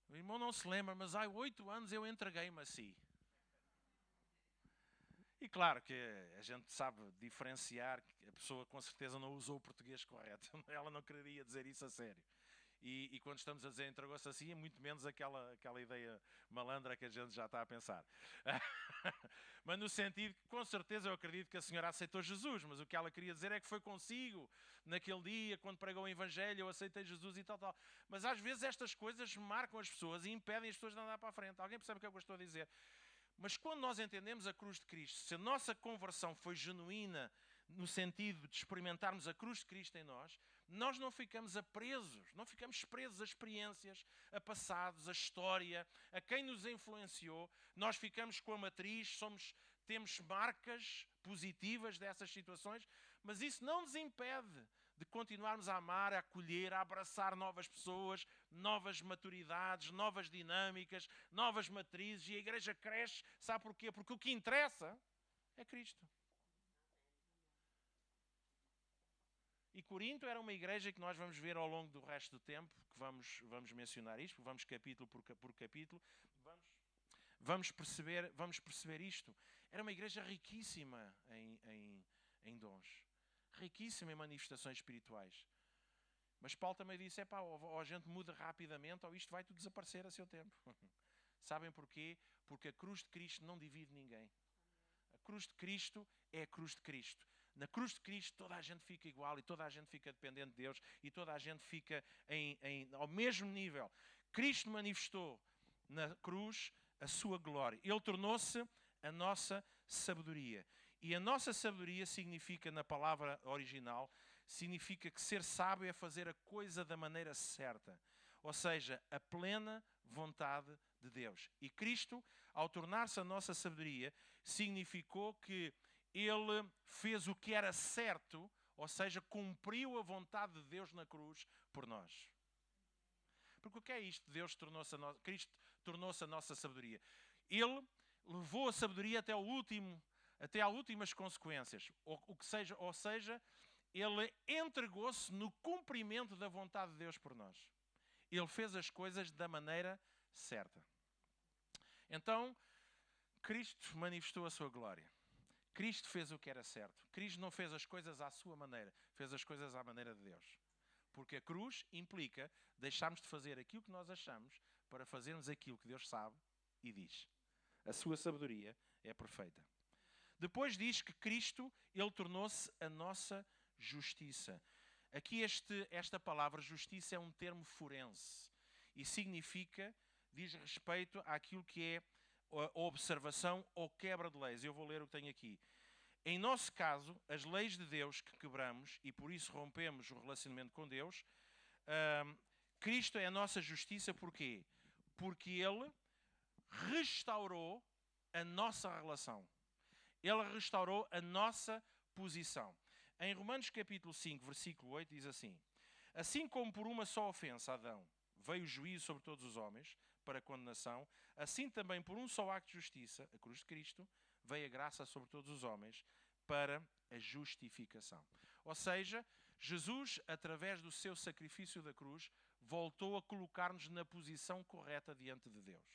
o irmão não se lembra, mas há 8 anos eu entreguei-me a si. E claro que a gente sabe diferenciar, que a pessoa com certeza não usou o português correto. Ela não queria dizer isso a sério. E quando estamos a dizer entregou-se assim, é muito menos aquela ideia malandra que a gente já está a pensar. Mas no sentido que, com certeza, eu acredito que a senhora aceitou Jesus, mas o que ela queria dizer é que foi consigo, naquele dia, quando pregou o Evangelho, eu aceitei Jesus e tal. Mas às vezes estas coisas marcam as pessoas e impedem as pessoas de andar para a frente. Alguém percebe o que eu estou a dizer? Mas quando nós entendemos a cruz de Cristo, se a nossa conversão foi genuína no sentido de experimentarmos a cruz de Cristo em nós, nós não ficamos não ficamos presos a experiências, a passados, a história, a quem nos influenciou. Nós ficamos com a matriz, temos marcas positivas dessas situações, mas isso não nos impede de continuarmos a amar, a acolher, a abraçar novas pessoas, novas maturidades, novas dinâmicas, novas matrizes, e a igreja cresce. Sabe porquê? Porque o que interessa é Cristo. E Corinto era uma igreja que nós vamos ver ao longo do resto do tempo, que vamos mencionar isto, vamos capítulo por capítulo, vamos perceber isto. Era uma igreja riquíssima em dons, riquíssima em manifestações espirituais. Mas Paulo também disse, ou a gente muda rapidamente, ou isto vai tudo desaparecer a seu tempo. Sabem porquê? Porque a cruz de Cristo não divide ninguém. A cruz de Cristo é a cruz de Cristo. Na cruz de Cristo toda a gente fica igual e toda a gente fica dependente de Deus e toda a gente fica ao mesmo nível. Cristo manifestou na cruz a sua glória. Ele tornou-se a nossa sabedoria. E a nossa sabedoria significa, na palavra original, significa que ser sábio é fazer a coisa da maneira certa. Ou seja, a plena vontade de Deus. E Cristo, ao tornar-se a nossa sabedoria, significou que Ele fez o que era certo, ou seja, cumpriu a vontade de Deus na cruz por nós. Porque o que é isto? Cristo tornou-se a nossa sabedoria. Ele levou a sabedoria até às últimas consequências. Ou seja, Ele entregou-se no cumprimento da vontade de Deus por nós. Ele fez as coisas da maneira certa. Então, Cristo manifestou a sua glória. Cristo fez o que era certo. Cristo não fez as coisas à sua maneira, fez as coisas à maneira de Deus. Porque a cruz implica deixarmos de fazer aquilo que nós achamos para fazermos aquilo que Deus sabe e diz. A sua sabedoria é perfeita. Depois diz que Cristo, Ele tornou-se a nossa justiça. Aqui esta palavra justiça é um termo forense e diz respeito àquilo que é a observação ou quebra de leis. Eu vou ler o que tenho aqui. Em nosso caso, as leis de Deus que quebramos e por isso rompemos o relacionamento com Deus, Cristo é a nossa justiça. Porquê? Porque Ele restaurou a nossa relação. Ele restaurou a nossa posição. Em Romanos capítulo 5, versículo 8, diz assim: assim como por uma só ofensa, Adão, veio o juízo sobre todos os homens, para a condenação, assim também por um só acto de justiça, a cruz de Cristo, veio a graça sobre todos os homens, para a justificação. Ou seja, Jesus, através do seu sacrifício da cruz, voltou a colocar-nos na posição correta diante de Deus.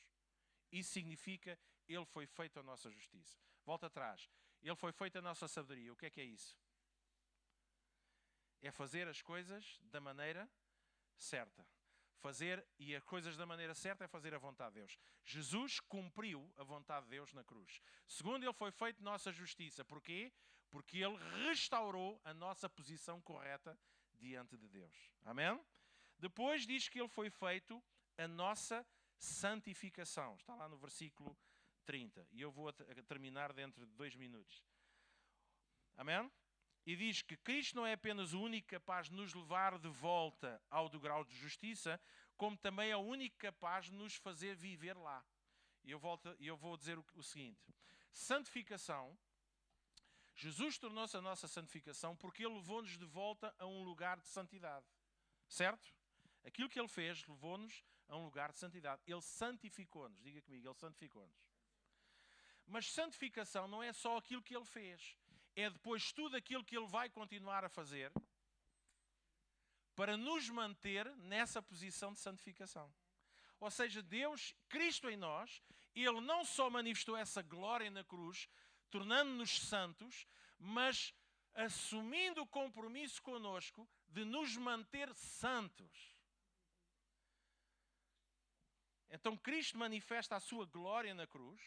Isso significa, Ele foi feito a nossa justiça. Volta atrás. Ele foi feito a nossa sabedoria. O que é isso? É fazer as coisas da maneira certa. E as coisas da maneira certa é fazer a vontade de Deus. Jesus cumpriu a vontade de Deus na cruz. Segundo, Ele foi feito nossa justiça. Porquê? Porque Ele restaurou a nossa posição correta diante de Deus. Amém? Depois diz que Ele foi feito a nossa santificação. Está lá no versículo 30. E eu vou terminar dentro de 2 minutos. Amém? E diz que Cristo não é apenas o único capaz de nos levar de volta ao degrau de justiça, como também é o único capaz de nos fazer viver lá. E eu vou dizer o seguinte. Santificação. Jesus tornou-se a nossa santificação porque Ele levou-nos de volta a um lugar de santidade. Certo? Aquilo que Ele fez levou-nos a um lugar de santidade. Ele santificou-nos. Diga comigo, Ele santificou-nos. Mas santificação não é só aquilo que Ele fez. É depois tudo aquilo que Ele vai continuar a fazer para nos manter nessa posição de santificação. Ou seja, Cristo em nós, Ele não só manifestou essa glória na cruz, tornando-nos santos, mas assumindo o compromisso conosco de nos manter santos. Então Cristo manifesta a sua glória na cruz,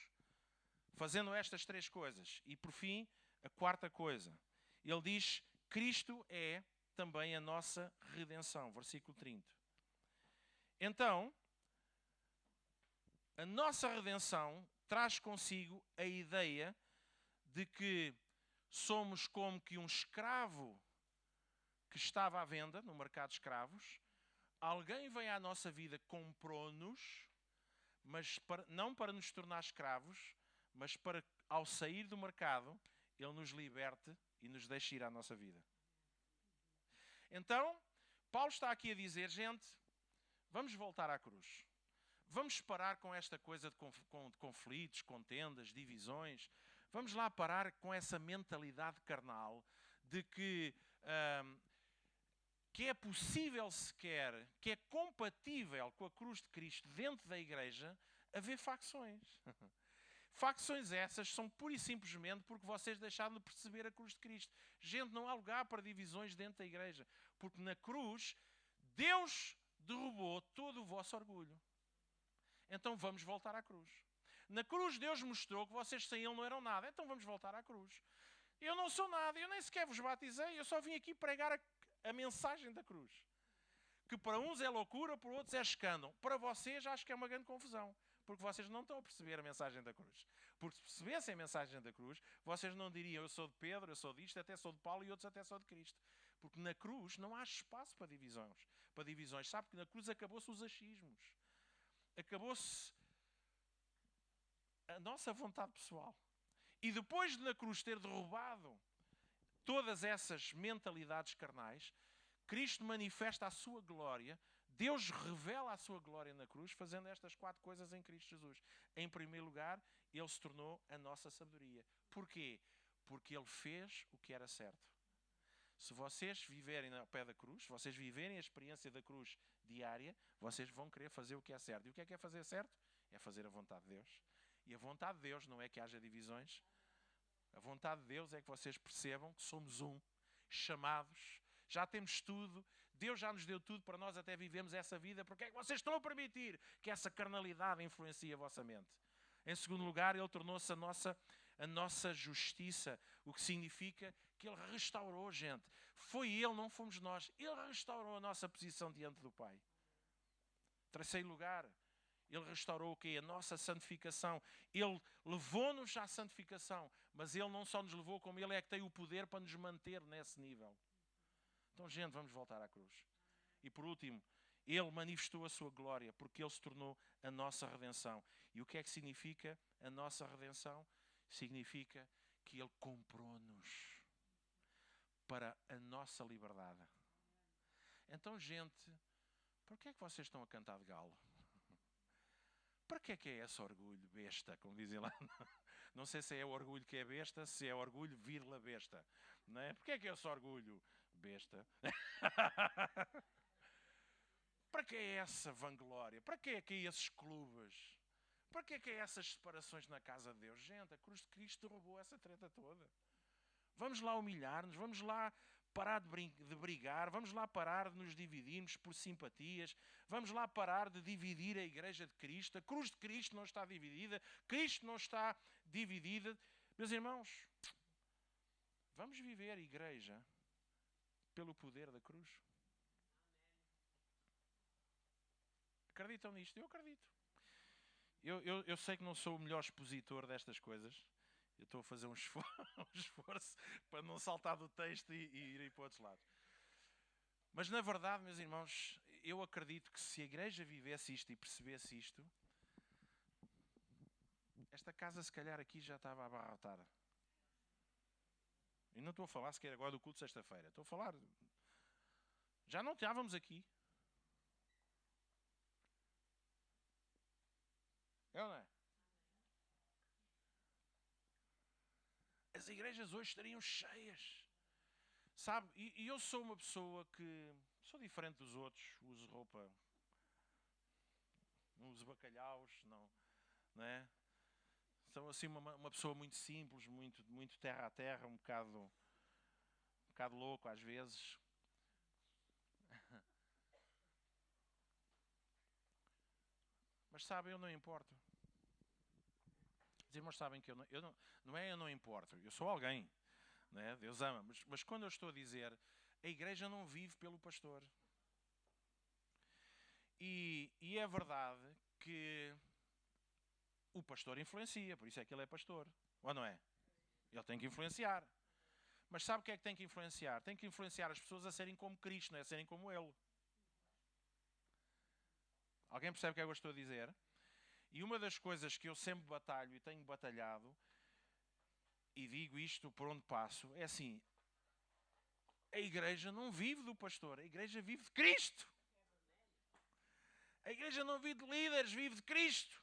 fazendo estas 3 coisas. E por fim, a 4ª coisa. Ele diz, Cristo é também a nossa redenção. Versículo 30. Então, A nossa redenção traz consigo a ideia de que somos como que um escravo que estava à venda no mercado de escravos. Alguém veio à nossa vida, comprou-nos, mas não para nos tornar escravos, mas para, ao sair do mercado, Ele nos liberte e nos deixe ir à nossa vida. Então, Paulo está aqui a dizer, gente, vamos voltar à cruz. Vamos parar com esta coisa de conflitos, contendas, divisões. Vamos lá parar com essa mentalidade carnal de que é possível sequer, que é compatível com a cruz de Cristo dentro da igreja, haver facções. Facções essas são pura e simplesmente porque vocês deixaram de perceber a cruz de Cristo. Gente, não há lugar para divisões dentro da igreja. Porque na cruz, Deus derrubou todo o vosso orgulho. Então vamos voltar à cruz. Na cruz Deus mostrou que vocês sem Ele não eram nada. Então vamos voltar à cruz. Eu não sou nada, eu nem sequer vos batizei. Eu só vim aqui pregar a mensagem da cruz. Que para uns é loucura, para outros é escândalo. Para vocês acho que é uma grande confusão. Porque vocês não estão a perceber a mensagem da cruz. Porque se percebessem a mensagem da cruz, vocês não diriam eu sou de Pedro, eu sou disto, até sou de Paulo e outros até sou de Cristo. Porque na cruz não há espaço para divisões. Sabe que na cruz acabou-se os achismos. Acabou-se a nossa vontade pessoal. E depois de na cruz ter derrubado todas essas mentalidades carnais, Cristo manifesta a sua glória. Deus revela a sua glória na cruz, fazendo estas 4 coisas em Cristo Jesus. Em primeiro lugar, Ele se tornou a nossa sabedoria. Porquê? Porque Ele fez o que era certo. Se vocês viverem ao pé da cruz, se vocês viverem a experiência da cruz diária, vocês vão querer fazer o que é certo. E o que é fazer certo? É fazer a vontade de Deus. E a vontade de Deus não é que haja divisões. A vontade de Deus é que vocês percebam que somos um, chamados, já temos tudo, Deus já nos deu tudo para nós até vivemos essa vida. Porque é que vocês estão a permitir que essa carnalidade influencie a vossa mente? Em segundo lugar, Ele tornou-se a nossa justiça, o que significa que Ele restaurou, gente. Foi Ele, não fomos nós. Ele restaurou a nossa posição diante do Pai. Em terceiro lugar, Ele restaurou o quê? A nossa santificação. Ele levou-nos à santificação, mas Ele não só nos levou, como Ele é que tem o poder para nos manter nesse nível. Então, gente, vamos voltar à cruz. E por último, Ele manifestou a sua glória, porque Ele se tornou a nossa redenção. E o que é que significa a nossa redenção? Significa que Ele comprou-nos para a nossa liberdade. Então, gente, por que é que vocês estão a cantar de galo? Para que é esse orgulho besta, como dizem lá? Não sei se é o orgulho que é besta, se é orgulho vírgula besta. Não é? Para que é esse orgulho besta? Para que é essa vanglória? Para que é esses clubes? Para que é essas separações na casa de Deus? Gente, a cruz de Cristo derrubou essa treta toda. Vamos lá humilhar-nos, vamos lá parar de brigar, vamos lá parar de nos dividirmos por simpatias, vamos lá parar de dividir a Igreja de Cristo. A cruz de Cristo não está dividida, Cristo não está dividida. Meus irmãos, vamos viver a Igreja pelo poder da cruz. Acreditam nisto? Eu acredito. Eu sei que não sou o melhor expositor destas coisas. Eu estou a fazer um esforço para não saltar do texto e ir para outros lados. Mas na verdade, meus irmãos, eu acredito que se a igreja vivesse isto e percebesse isto, esta casa se calhar aqui já estava abarrotada. E não estou a falar sequer agora do culto de sexta-feira. Estou a falar... Já não estávamos aqui. É ou não é? As igrejas hoje estariam cheias. Sabe? E eu sou uma pessoa que... Sou diferente dos outros. Uso roupa... Não uso bacalhaus. Não é? Sou assim uma pessoa muito simples, muito terra a terra, um bocado louco às vezes. Mas sabe, eu não importo. Os irmãos sabem que eu não importo, eu sou alguém, né? Deus ama, mas quando eu estou a dizer, a igreja não vive pelo pastor. E é verdade que pastor influencia, por isso é que ele é pastor. Ou não é? Ele tem que influenciar. Mas sabe o que é que tem que influenciar? Tem que influenciar as pessoas a serem como Cristo, não é a serem como Ele. Alguém percebe o que é que eu estou a dizer? E uma das coisas que eu sempre batalho e tenho batalhado, e digo isto por onde passo, é assim: a igreja não vive do pastor, a igreja vive de Cristo. A igreja não vive de líderes, vive de Cristo.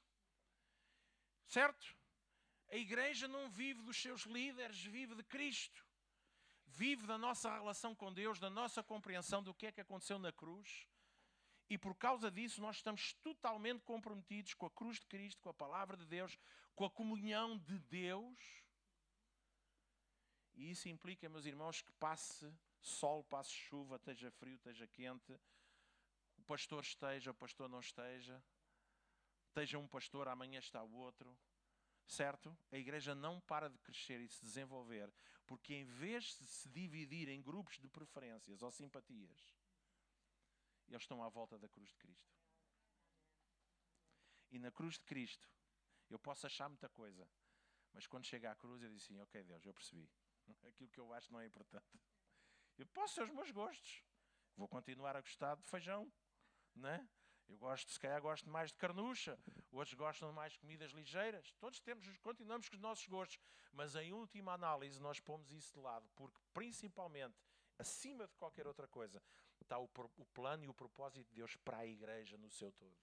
Certo? A igreja não vive dos seus líderes, vive de Cristo. Vive da nossa relação com Deus, da nossa compreensão do que é que aconteceu na cruz. E por causa disso nós estamos totalmente comprometidos com a cruz de Cristo, com a palavra de Deus, com a comunhão de Deus. E isso implica, meus irmãos, que passe sol, passe chuva, esteja frio, esteja quente, o pastor esteja, o pastor não esteja, esteja um pastor, amanhã está o outro. Certo? A igreja não para de crescer e se desenvolver, porque em vez de se dividir em grupos de preferências ou simpatias, eles estão à volta da cruz de Cristo. E na cruz de Cristo, eu posso achar muita coisa, mas quando chega à cruz eu digo assim: ok, Deus, eu percebi. Aquilo que eu acho não é importante. Eu posso ter os meus gostos. Vou continuar a gostar de feijão, não é? Eu gosto, se calhar gosto mais de carnucha, outros gostam mais de comidas ligeiras. Todos continuamos com os nossos gostos, mas em última análise nós pomos isso de lado, porque principalmente, acima de qualquer outra coisa, está o plano e o propósito de Deus para a igreja no seu todo.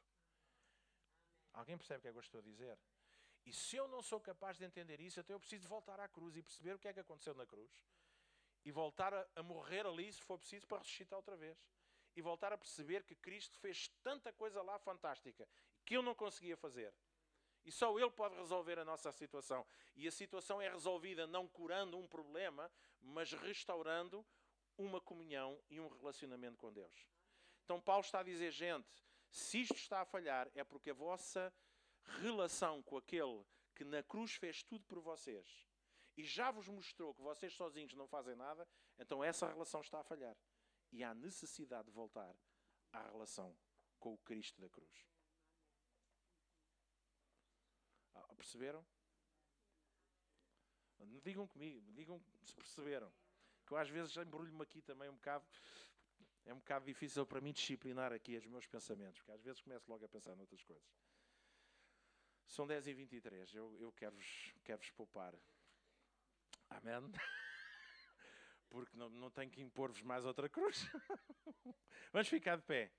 Alguém percebe o que é que eu estou a dizer? E se eu não sou capaz de entender isso, então eu preciso de voltar à cruz e perceber o que é que aconteceu na cruz. E voltar a morrer ali, se for preciso, para ressuscitar outra vez. E voltar a perceber que Cristo fez tanta coisa lá fantástica que eu não conseguia fazer. E só Ele pode resolver a nossa situação. E a situação é resolvida não curando um problema, mas restaurando uma comunhão e um relacionamento com Deus. Então Paulo está a dizer: gente, se isto está a falhar, é porque a vossa relação com aquele que na cruz fez tudo por vocês e já vos mostrou que vocês sozinhos não fazem nada, então essa relação está a falhar. E há necessidade de voltar à relação com o Cristo da cruz. Perceberam? Digam comigo, digam se perceberam. Que eu às vezes embrulho-me aqui também um bocado. É um bocado difícil para mim disciplinar aqui os meus pensamentos, porque às vezes começo logo a pensar noutras coisas. São 10h23, eu quero-vos poupar. Amém? Porque não tenho que impor-vos mais outra cruz. Vamos ficar de pé.